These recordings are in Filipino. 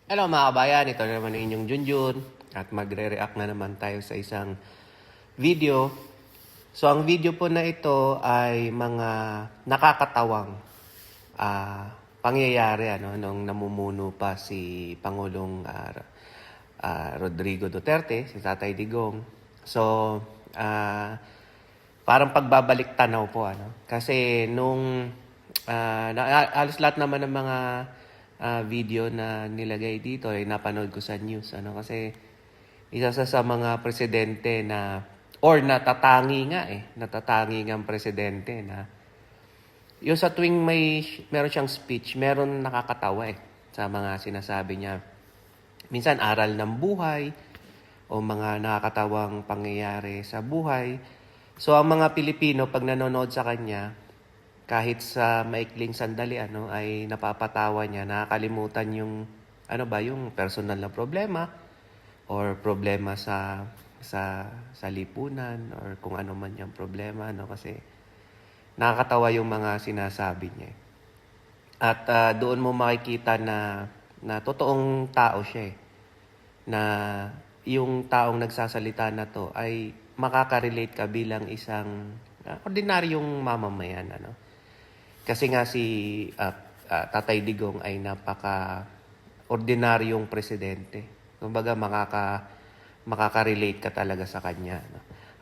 Hello mga kabayan, ito na naman ang inyong Junjun at magre-react na naman tayo sa isang video. So ang video po na ito ay mga nakakatawang pangyayari nung namumuno pa si Pangulong Rodrigo Duterte, si Tatay Digong. So parang pagbabalik tanaw po kasi nung halos lahat naman ng mga video na nilagay dito ay napanood ko sa news kasi isa sa mga presidente na or natatangi ang presidente na yung sa tuwing meron siyang speech, meron nakakatawa sa mga sinasabi niya. Minsan aral ng buhay o mga nakakatawang pangyayari sa buhay. So ang mga Pilipino pag nanonood sa kanya, kahit sa maikling sandali ay napapatawa niya, nakakalimutan yung yung personal na problema or problema sa lipunan or kung ano man yung problema kasi nakakatawa yung mga sinasabi niya. At doon mo makikita na totoong tao siya na yung taong nagsasalita na to ay makaka-relate ka bilang isang ordinaryong mamamayan Kasi nga si Tatay Digong ay napaka-ordinaryong presidente. Kumbaga makaka-relate ka talaga sa kanya.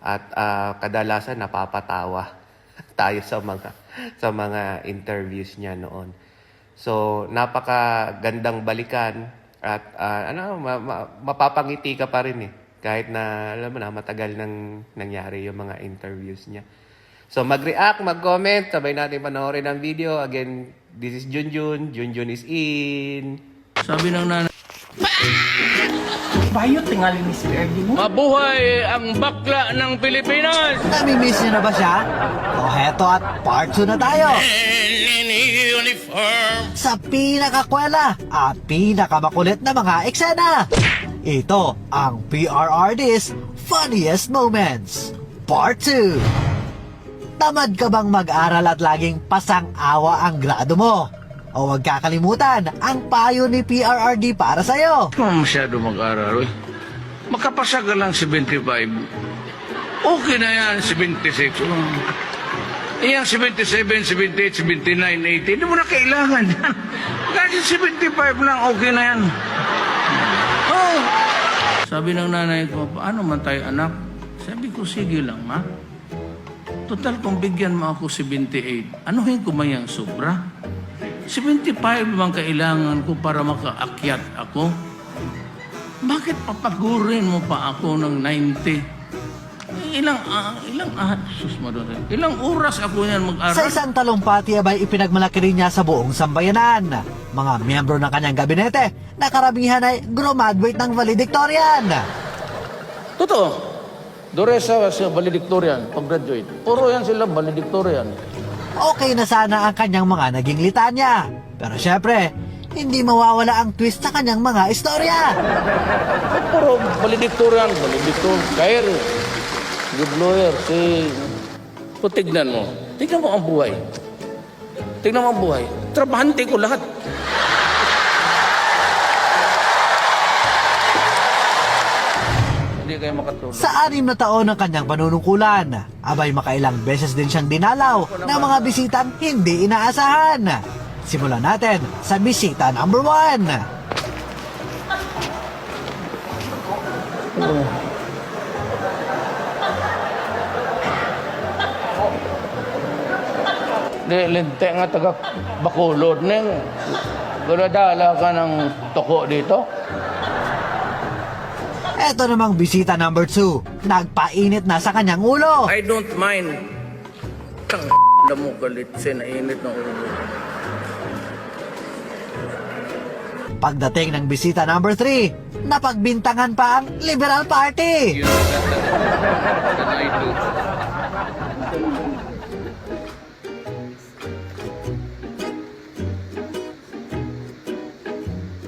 At kadalasan napapatawa tayo sa mga interviews niya noon. So napakagandang balikan at mapapangiti ka pa rin kahit na alam mo na matagal nang nangyari yung mga interviews niya. So mag-react, mag-comment, sabay natin panoorin ang video. Again, this is Junjun. Junjun is in. Sabi ng nanay, Bayo, tingali ni Sir Erdi mo. mabuhay ang bakla ng Pilipinas! Nami-miss niyo na ba siya? O heto at part 2 na tayo. Sa pinakakwela at pinakamakulit na mga eksena. Ito ang PRRD's Funniest Moments. Part 2. Tamad ka bang mag-aral at laging pasang-awa ang grado mo? O huwag kakalimutan ang payo ni PRRD para sa'yo. Kung masyado mag-aral, makapasa ka lang 75. Okay na yan, 76. Iyang 77, 78, 79, 80, hindi mo na kailangan yan. Kasi 75 lang, okay na yan. Oh. Sabi ng nanay ko, paano man tayo anak? Sabi ko, sige lang ma. Total, kung bigyan mo ako 78, anuhin ko man yung sobra? 75 bang kailangan ko para makaakyat ako? Bakit papagurin mo pa ako ng 90? Ilang oras ako yan mag-aral? Sa isang talumpati abay ipinagmalaki rin niya sa buong sambayanan. Mga miyembro ng kanyang gabinete na karamihan ay graduate ng valedictorian. Totoo. Doresa sa valedictorian, pag-graduate. Puro yan sila valedictorian. Okay na sana ang kanyang mga naging litanya. Pero syempre, hindi mawawala ang twist sa kanyang mga istorya. Puro valedictorian, Kair, good lawyer, So, tignan mo. Tignan mo ang buhay. Tignan mo ang buhay. Trabahante ko lahat. Hindi kayo makatulog. Sa 6 na taon ng kanyang panunungkulan, abay makailang beses din siyang dinalaw ng mga bisitang hindi inaasahan. Simulan natin sa bisita number 1. Linte nga taga Bacolod neng. Guladala ka ng toko dito. Eto namang bisita number 2, nagpainit na sa kanyang ulo. I don't mind. Tang na mo galit sinainit ng ulo. Pagdating ng bisita number 3, napagbintangan pa ang Liberal Party.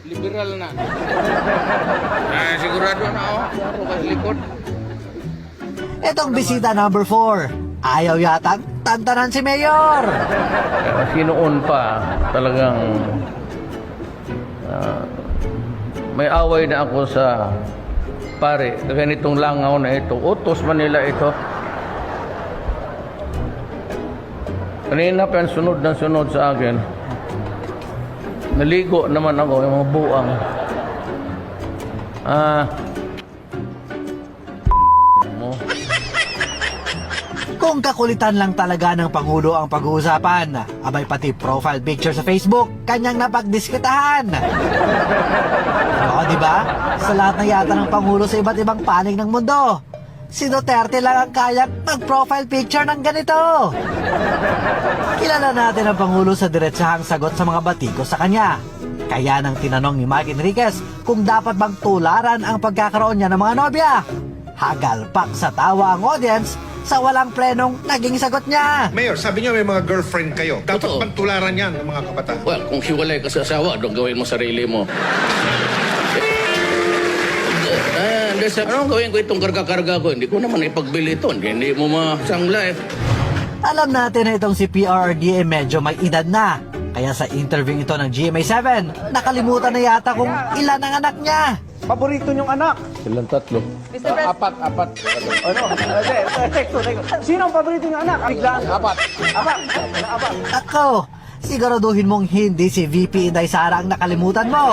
Liberal na. Sigurado na ako. Puro ka likod. Etong bisita number 4, ayaw yatang tantanan si Mayor. Sinoon pa talagang may away na ako sa pare, ganitong langaw na ito. Utos man nila ito. Kanina pa yan, sunod na sunod sa akin. Naligo naman ako, yung mga buang. Mo. Kung kakulitan lang talaga ng Pangulo ang pag-uusapan, abay pati profile picture sa Facebook, kanyang napagdiskitahan. Oo, di ba? Sa lahat na yata ng Pangulo sa iba't ibang panig ng mundo, si Duterte lang ang kayang mag-profile picture ng ganito. Kilala natin ang Pangulo sa diretsahang sagot sa mga batiko sa kanya. Kaya nang tinanong ni Mike Enriquez kung dapat bang tularan ang pagkakaroon niya ng mga nobya. Hagalpak sa tawa ang audience sa walang plenong naging sagot niya. Mayor, sabi niyo may mga girlfriend kayo. Dapat Totoo. bang tularan yan ng mga kabataan? Well, kung hiwalay ka sa asawa, doon gawin mo sarili mo. Anong gawin ko itong karga-karga ko? Hindi ko naman ipagbili ito. Hindi mo masangla eh. Alam natin na itong si PRRD medyo may edad na. Kaya sa interview ito ng GMA7, nakalimutan na yata kung ilan ang anak niya. Paborito niyong anak? Silang tatlo. Apat. Ano? Tekso. Sino ang paborito niyong anak? Biglaan. Apat. Ako, siguraduhin mong hindi si VP Inday Sara ang nakalimutan mo.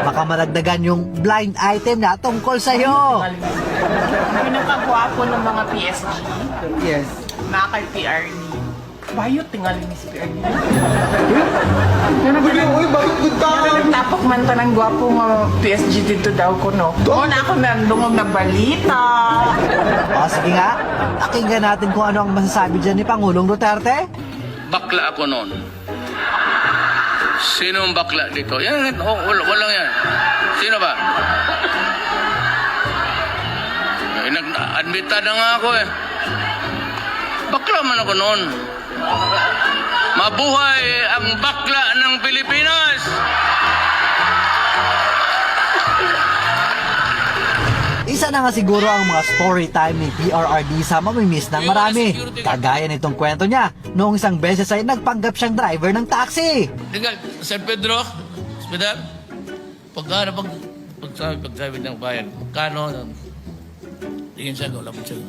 Baka maragdagan yung blind item na tungkol sa'yo. Pinakagwapo ng mga PSG. Yes. Mga kay PRD. Bayo tingali ni si PRD. Uy, bakit good ka? Tapok man to ng gwapo nga PSG dito daw ko, no? Oo na ako nandungog na balita. O sige nga, pakinggan natin kung ano ang masasabi dyan ni Pangulong Duterte. Bakla ako noon. Sino ang bakla dito? Yan, walang yan. Sino ba? Nag-admita na nga ako eh. Bakla man ako noon. Mabuhay ang bakla ng Pilipinas! Isa na nga siguro ang mga story time ni PRRD sa mamimiss ng marami. Kagaya nitong kwento niya, noong isang beses ay nagpanggap siyang driver ng taxi. Tinggal, San Pedro, hospital. Pagsabi ng bayan, magkano? Tingin siya, wala po siya.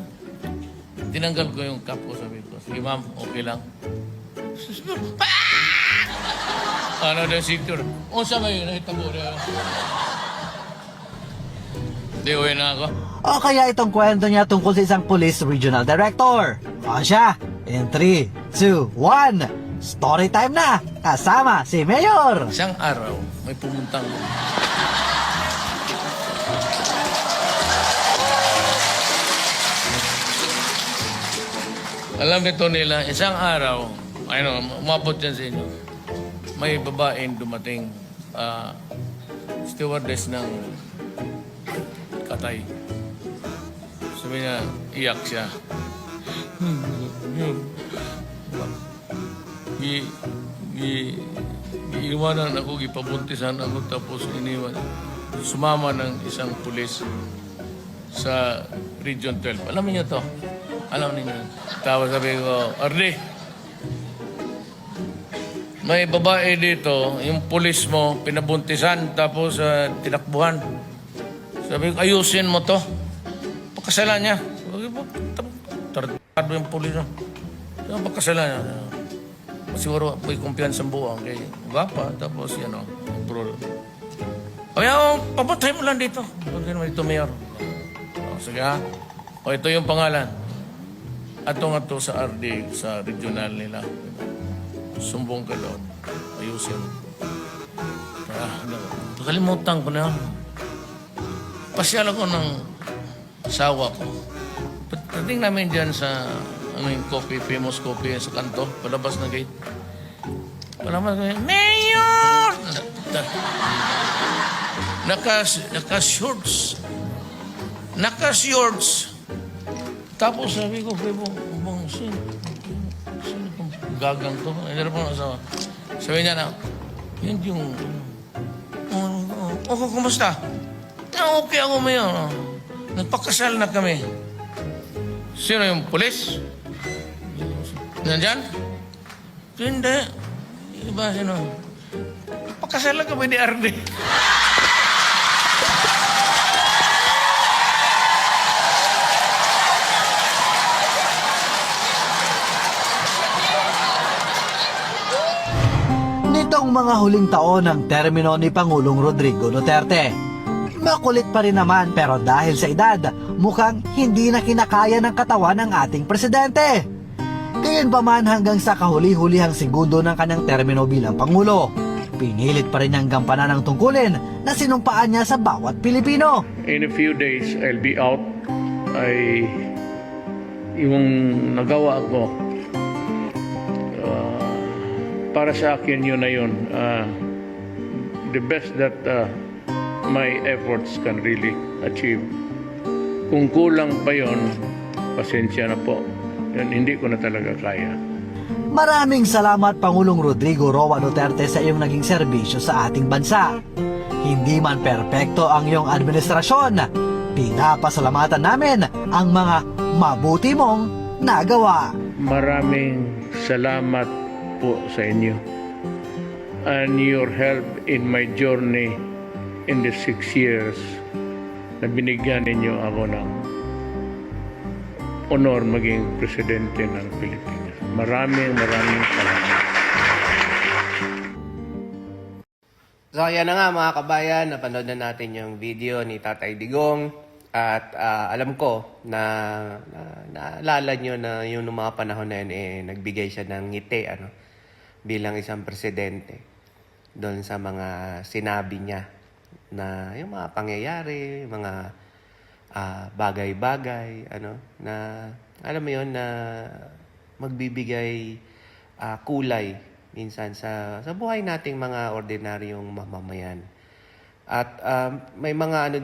Tinanggal ko yung cap ko, sabi ko, sige ma'am, okay lang. Ano na yung sector? O sa may nahitabo na yun. Di, uwi na ako. O kaya itong kwento niya tungkol sa isang police regional director. O siya, in 3, 2, 1, story time na, kasama si Mayor. Isang araw, may pumuntang alam nito nila, isang araw, umabot yan sa inyo, may babaeng dumating, stewardess ng Katay. Sabi niya, iyak siya. Iiwanan ako, gipabuntisan ako, tapos iniwan. Sumama ng isang pulis sa Region 12. Alam niyo to? Alam niyo. Tapos sabi ko, Ardi, may babae dito, yung pulis mo, pinabuntisan, tapos tinakbuhan. Sabi ko, ayusin mo to. Pagkasalan niya. Sabi ko, tartado yung pulis mo. Pagkasalan niya. Siguro may kumpiyansa ang buwang kay Gapa, tapos yan o, bro. Kaya papatay mo lang dito. Pagkasalan mo dito, Mayor. Sige ha. O ito yung pangalan. Ato sa RD, sa regional nila. Sumbong ka doon. Ayusin. Nakalimutan ko na. Pasyal ako ng sawa ko. Pagdating namin dyan sa yung coffee, famous coffee sa kanto, palabas na gate. Palabas na gate, Mayor! Naka-shorts. Naka-shorts. Tapos sabi ko, sino pong gagang to? Hindi na po ng asawa. Sabi niya na, yun yung, kumusta? Okay ako Mayor. Nagpakasal na kami. Sino yung pulis? Nandyan? Hindi. Iba sino? Nagpakasal na kami ni Arde. Noong mga huling taon ng termino ni Pangulong Rodrigo Duterte, makulit pa rin naman pero dahil sa edad, mukhang hindi na kinakaya ng katawan ng ating presidente. Gayunpaman hanggang sa kahuli-hulihang segundo ng kanyang termino bilang Pangulo, pinilit pa rin niyang gampanan ang tungkulin na sinumpaan niya sa bawat Pilipino. In a few days, I'll be out. Yung nagawa ko, para sa akin yun na yun. The best that my efforts can really achieve. Kung kulang pa yun, pasensya na po. Yun, hindi ko na talaga kaya. Maraming salamat Pangulong Rodrigo Roa Duterte sa iyong naging serbisyo sa ating bansa. Hindi man perpekto ang iyong administrasyon, pinapasalamatan namin ang mga mabuti mong nagawa. Maraming salamat po sa inyo and your help in my journey in the 6 years na binigyan ninyo ako ng honor maging presidente ng Pilipinas. Maraming salamat. So, yan na nga mga kabayan, napanood na natin yung video ni Tatay Digong at alam ko na naalala nyo na yung mga panahon na yun, nagbigay siya ng ngiti bilang isang presidente doon sa mga sinabi niya na yung mga pangyayari, mga bagay-bagay, na alam mo yun na magbibigay kulay minsan sa buhay nating mga ordinaryong mamamayan. At may mga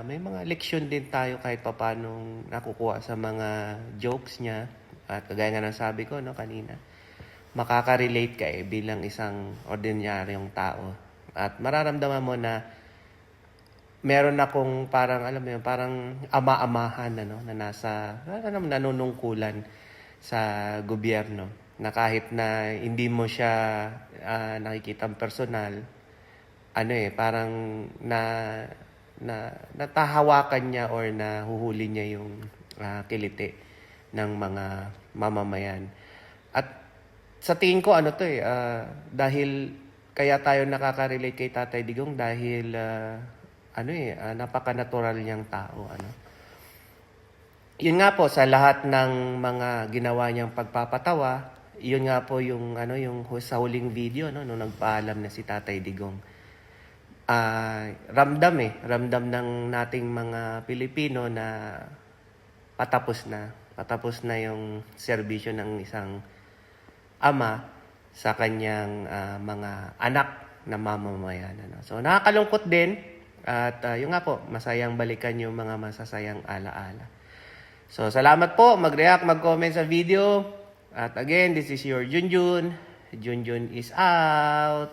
may mga leksyon din tayo kahit papaano nakukuha sa mga jokes niya. At kagaya nga ng sabi ko kanina, makaka-relate ka bilang isang ordinaryong tao. At mararamdaman mo na meron akong parang parang ama-amahan na nasa nanunungkulan sa gobyerno, na kahit na hindi mo siya nakikitang personal, parang natahawakan niya or nahuhuli niya yung kiliti ng mga mamamayan. At sa tingin ko dahil kaya tayo nakaka-relate kay Tatay Digong dahil napaka-natural niyang tao. Yun nga po, sa lahat ng mga ginawa niyang pagpapatawa, yun nga po yung sa huling video nung nagpaalam na si Tatay Digong. Ramdam ng nating mga Pilipino na patapos na yung serbisyo ng isang ama sa kanyang mga anak na mamamayan. So nakakalungkot din at yung nga po, masayang balikan yung mga masasayang alaala. So salamat po, mag-react, mag-comment sa video. At again, this is your Junjun. Junjun is out.